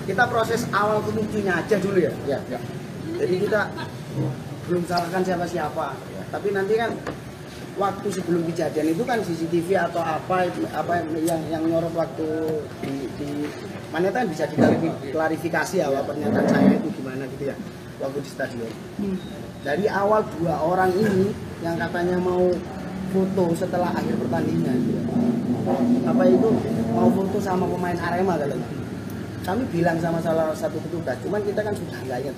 kita proses awal pemicunya aja dulu ya. Ya. Jadi kita belum salahkan siapa-siapa. Ya. Tapi nanti kan waktu sebelum kejadian itu kan CCTV atau apa yang nyorot waktu di mana kan bisa diklarifikasi ya pernyataan saya itu gimana gitu ya waktu di stadion. Dari awal 2 orang ini yang katanya mau foto setelah akhir pertandingan, apa itu mau foto sama pemain Arema katanya. Kami bilang sama salah satu petugas, cuman kita kan sudah nggak ingat.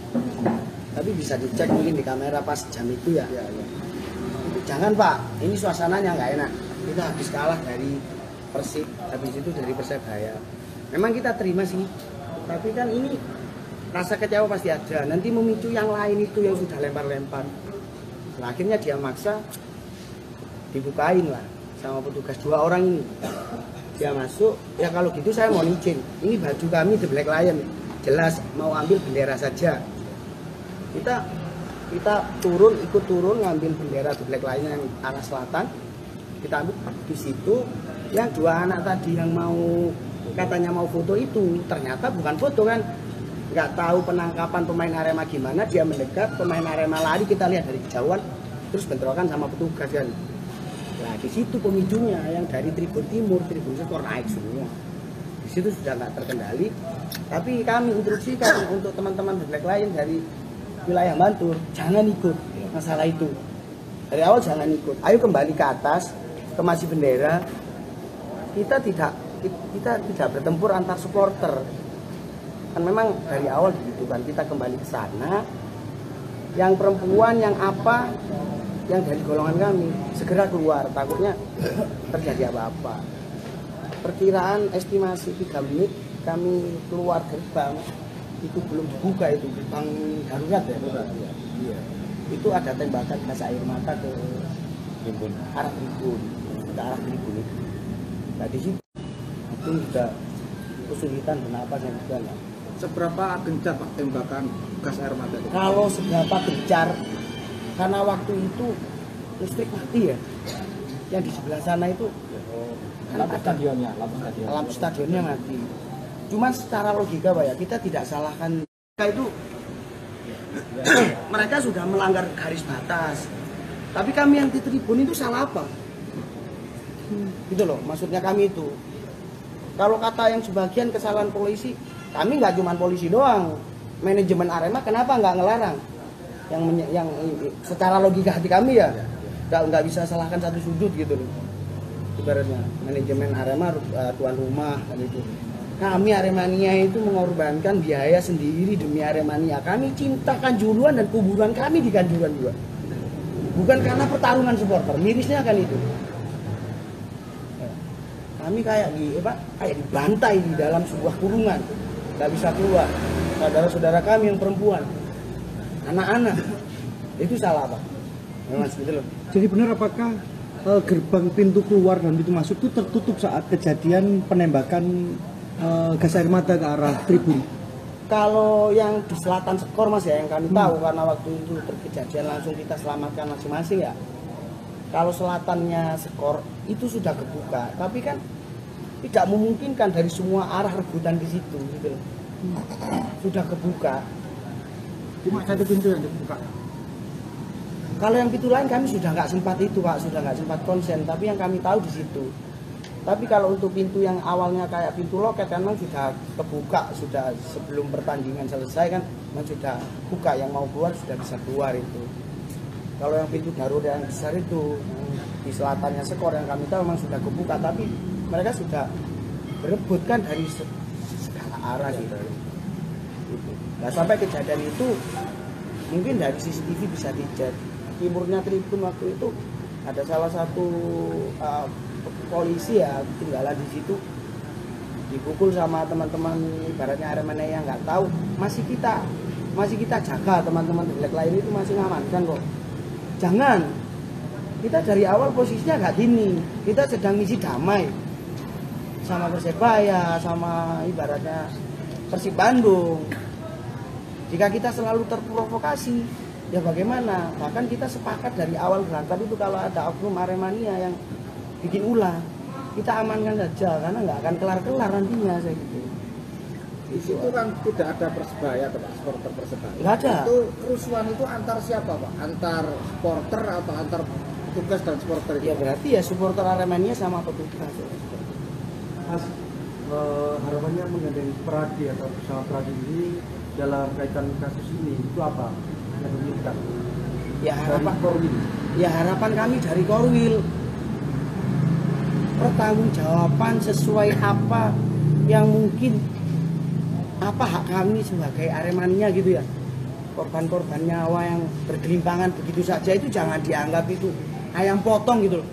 Tapi bisa dicek mungkin di kamera pas jam itu ya. Jangan Pak, ini suasananya nggak enak. Kita habis kalah dari Persib, habis itu dari Persebaya. Memang kita terima sih, tapi kan ini rasa kecewa pasti ada. Nanti memicu yang lain itu yang sudah lempar-lempar. Nah, akhirnya dia maksa dibukain lah sama petugas 2 orang ini. Dia masuk, ya kalau gitu saya mau izin. Ini baju kami The Black Lion, jelas mau ambil bendera saja. Kita ikut turun ngambil bendera The Black Lion yang arah selatan. Kita ambil di situ. Yang 2 anak tadi yang mau katanya mau foto itu ternyata bukan foto kan. Nggak tahu penangkapan pemain Arema gimana, dia mendekat, pemain Arema lari, kita lihat dari kejauhan, terus bentrokan sama petugas kan. Nah di situ pemicunya yang dari Tribun Timur, Tribun Sekor naik semua. Di situ sudah nggak terkendali. Tapi kami instruksikan untuk teman-teman Black Lion dari wilayah Bantul, jangan ikut masalah itu. Dari awal jangan ikut. Ayo kembali ke atas, ke masih bendera. Kita tidak bertempur antar supporter. Kan memang dari awal begitu kan, kita kembali ke sana. Yang perempuan, yang apa, yang dari golongan kami segera keluar, takutnya terjadi apa-apa. Perkiraan estimasi 3 menit kami keluar gerbang itu belum dibuka, itu gerbang darurat ya. Iya. Itu ada tembakan gas air mata ke arah tribun, ke arah tribun itu. Nah di situ itu juga kesulitan bernapas yang juga. Seberapa gencar Pak tembakan gas air mata itu? Kalau seberapa gencar, karena waktu itu listrik mati ya. Yang di sebelah sana itu lampu stadionnya mati. Cuman secara logika Pak ya, kita tidak salahkan mereka itu. Mereka sudah melanggar garis batas. Tapi kami yang di tribun itu salah apa? Gitu loh, maksudnya kami itu. Kalau kata yang sebagian kesalahan polisi, kami nggak cuma polisi doang, manajemen Arema kenapa nggak ngelarang? Yang secara logika hati kami ya, nggak bisa salahkan satu sudut gitu loh. Ibaratnya manajemen Arema tuan rumah kan itu. Kami Aremania itu mengorbankan biaya sendiri demi Aremania. Kami cinta Kanjuruhan dan kuburan kami di Kanjuruhan juga. Bukan karena pertarungan supporter, mirisnya kan itu. Kami kayak dibantai di dalam sebuah kurungan, nggak bisa keluar. Saudara-saudara kami yang perempuan, anak-anak, itu salah Pak. Memang gitu loh. Jadi benar apakah gerbang pintu keluar dan pintu masuk itu tertutup saat kejadian penembakan gas air mata ke arah tribun? Kalau yang di selatan Sekor Mas ya yang kami tahu karena waktu itu terkejadian langsung kita selamatkan masing-masing ya. Kalau selatannya Sekor itu sudah kebuka, tapi kan tidak memungkinkan dari semua arah rebutan di situ gitu loh. Sudah kebuka. Cuma satu pintu yang dibuka. Kalau yang pintu lain kami sudah nggak sempat itu Pak, sudah nggak sempat konsen. Tapi yang kami tahu di situ. Tapi kalau untuk pintu yang awalnya kayak pintu loket kan memang sudah kebuka, sudah sebelum pertandingan selesai kan memang sudah buka, yang mau keluar sudah bisa keluar itu. Kalau yang pintu darurat yang besar itu di selatannya Sekor yang kami tahu memang sudah kebuka, tapi mereka sudah berebut kan dari segala arah gitu. Nah sampai kejadian itu mungkin dari CCTV bisa dicek. Timurnya tribun waktu itu ada salah satu polisi ya tinggalan di situ, dipukul sama teman-teman ibaratnya Aremania yang nggak tahu. Masih kita jaga, teman-teman Black Lion itu masih ngamankan kok. Jangan, kita dari awal posisinya nggak gini, kita sedang misi damai sama Persebaya, sama ibaratnya Persib Bandung. Jika kita selalu terprovokasi, ya bagaimana? Bahkan kita sepakat dari awal berangkat itu kalau ada oknum Aremania yang bikin ulah, kita amankan saja karena nggak akan kelar-kelar nantinya saya gitu. Di situ kan tidak ada persebaya atau supporter persebaya. Nggak ada. Itu kerusuhan itu antar siapa Pak? Antar supporter atau antar petugas dan supporter itu? Ya berarti ya supporter Aremania sama petugas. Mas, harapannya mengenai Pradi atau bersama Pradi ini dalam kaitan kasus ini itu apa yang diinginkan? Ya harapan Dari Korwil. Ya harapan kami dari Korwil pertanggungjawaban sesuai apa yang mungkin, apa hak kami sebagai Aremania gitu ya. Korban-korban nyawa yang bergelimpangan begitu saja itu jangan dianggap itu ayam potong gitu loh.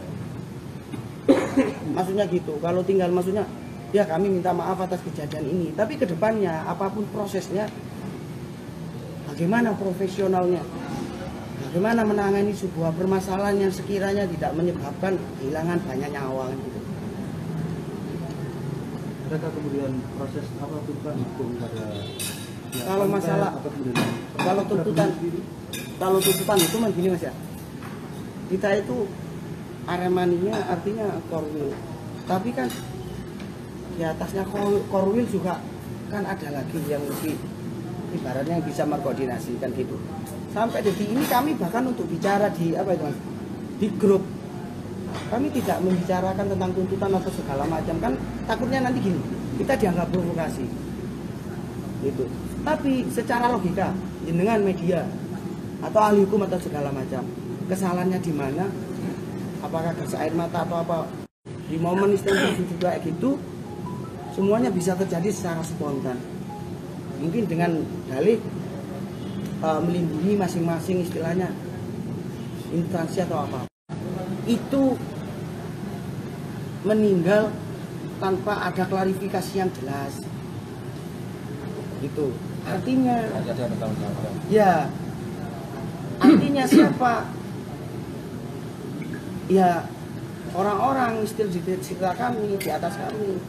Maksudnya gitu. Kalau tinggal maksudnya ya kami minta maaf atas kejadian ini, tapi kedepannya apapun prosesnya, bagaimana profesionalnya, bagaimana menangani sebuah permasalahan yang sekiranya tidak menyebabkan kehilangan banyak nyawa gitu. Adakah kemudian proses apa tuntutan hukum pada Kalau masalah, kalau tuntutan itu mah gini Mas ya, kita itu Aremania artinya Korwil, tapi kan di atasnya Korwil juga kan ada lagi yang lebih ibaratnya yang bisa mengkoordinasikan gitu. Sampai detik ini kami bahkan untuk bicara di apa itu Mas, di grup kami tidak membicarakan tentang tuntutan atau segala macam, kan takutnya nanti gini kita dianggap provokasi gitu. Tapi secara logika jenengan media atau ahli hukum atau segala macam, kesalahannya di mana, apakah gas air mata atau apa, di momen istilah juga kayak gitu semuanya bisa terjadi secara spontan, mungkin dengan dalih melindungi masing-masing istilahnya instansi atau apa, itu meninggal tanpa ada klarifikasi yang jelas itu artinya ya artinya siapa ya orang-orang istilah kami di atas kami,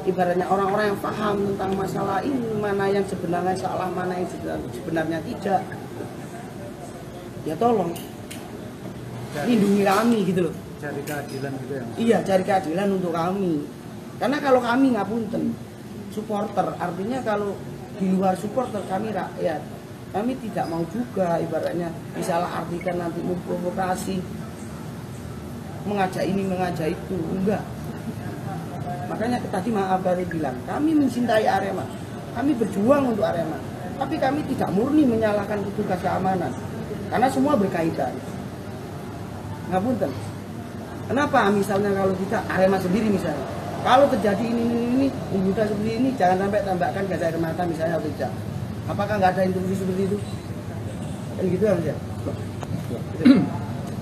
ibaratnya orang-orang yang paham tentang masalah ini, mana yang sebenarnya salah, mana yang sebenarnya tidak, ya tolong lindungi kami gitu loh. cari keadilan gitu ya? Iya, cari keadilan untuk kami. Karena kalau kami ngapunten supporter, artinya kalau di luar supporter kami rakyat, kami tidak mau juga ibaratnya disalah artikan nanti memprovokasi, mengajak ini mengajak itu, enggak. Makanya tadi maaf dari bilang kami mencintai Arema, kami berjuang untuk Arema, tapi kami tidak murni menyalahkan petugas keamanan karena semua berkaitan. Ngapunten. Kenapa misalnya kalau kita Arema sendiri misalnya, kalau terjadi ini membuta seperti ini, jangan sampai tambahkan gas air mata misalnya atau tidak. Apakah nggak ada instruksi seperti itu? Kan gitu ya Mas ya?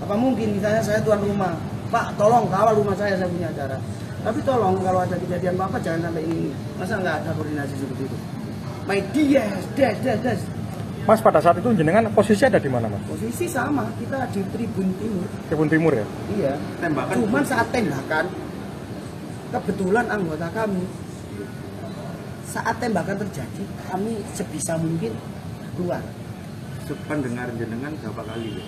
Apa mungkin misalnya saya tuan rumah, Pak tolong kawal rumah saya punya acara. Tapi tolong kalau ada kejadian apa jangan sampai ini. Masa nggak ada koordinasi seperti itu? Media, das. Mas, pada saat itu jenengan posisi ada di mana, Mas? Posisi sama, kita di Tribun Timur. Tribun Timur ya? Iya. Tembakan. Cuman saat tembakan, kebetulan anggota kami saat tembakan terjadi, kami sebisa mungkin keluar. Sependengar jenengan berapa kali ya?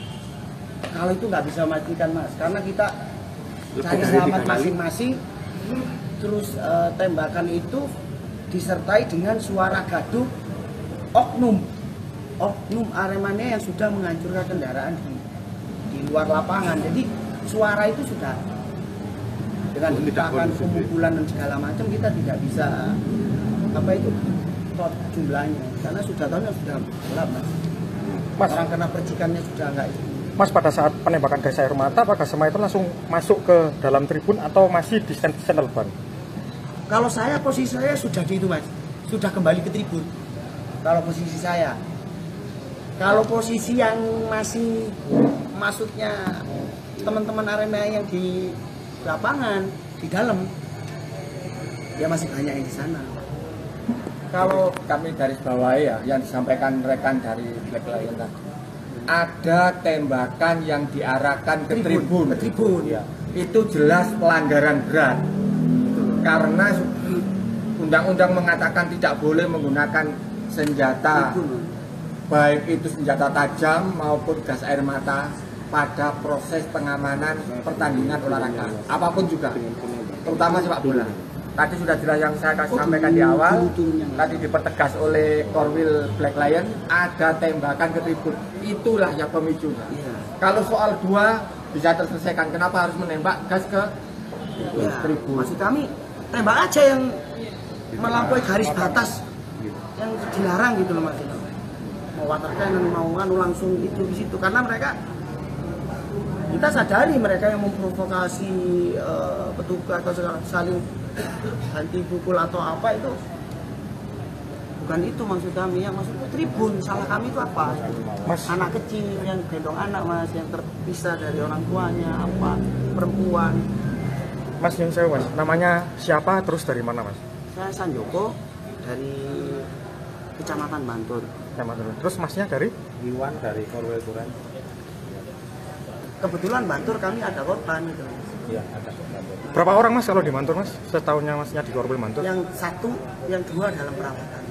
Kalau itu nggak bisa memastikan Mas, karena kita Lebih cari dari selamat 3 kali? masing-masing. Terus tembakan itu disertai dengan suara gaduh oknum Aremania yang sudah menghancurkan kendaraan di luar lapangan. Jadi suara itu sudah dengan tindakan pemukulan dan segala macam, kita tidak bisa apa itu tot jumlahnya karena sudah tahunya sudah gelap Mas. Orang kena percikannya sudah enggak itu. Mas, pada saat penembakan gas air mata, apakah semua itu langsung masuk ke dalam tribun atau masih di stand ban? Kalau saya, posisi saya sudah di itu Mas, sudah kembali ke tribun. Kalau posisi saya, kalau posisi yang masih masuknya teman-teman Arema yang di lapangan, di dalam, ya masih banyak yang di sana. Kalau kami garis bawahi ya, yang disampaikan rekan dari Black Lion tadi, ada tembakan yang diarahkan ke tribun. Ke tribun. Ya. Itu jelas pelanggaran berat. Karena undang-undang mengatakan tidak boleh menggunakan senjata, baik itu senjata tajam maupun gas air mata pada proses pengamanan pertandingan olahraga, apapun juga, terutama sepak bola. tadi sudah jelas yang saya sampaikan di awal. dulu-dulunya. Tadi dipertegas oleh Korwil Black Lion, ada tembakan ke tribun. Itulah yang pemicunya. Iya. Kalau soal 2 bisa terselesaikan, kenapa harus menembak gas ke Ya, tribun? maksud kami tembak aja yang melampaui garis batas yang dilarang gitu loh Mas. Mau water cannon, mau anu langsung itu di situ karena mereka kita sadari mereka yang memprovokasi petugas atau saling ganti pukul atau apa itu bukan itu maksud kami. Yang maksudnya tribun, salah kami itu apa? Mas. Anak kecil yang gendong anak Mas, yang terpisah dari orang tuanya, apa perempuan. Mas Yun Sewu, Mas, namanya siapa terus dari mana Mas? Saya Sanjoko dari Kecamatan Bantul. Terus masnya dari? Iwan dari Korwil Turan. Kebetulan Bantul kami ada korban gitu. Iya, ada korban. Berapa orang Mas kalau di Mantur Mas? Setahunnya Masnya di Korwil Mantur? Yang satu, yang dua dalam perawatan.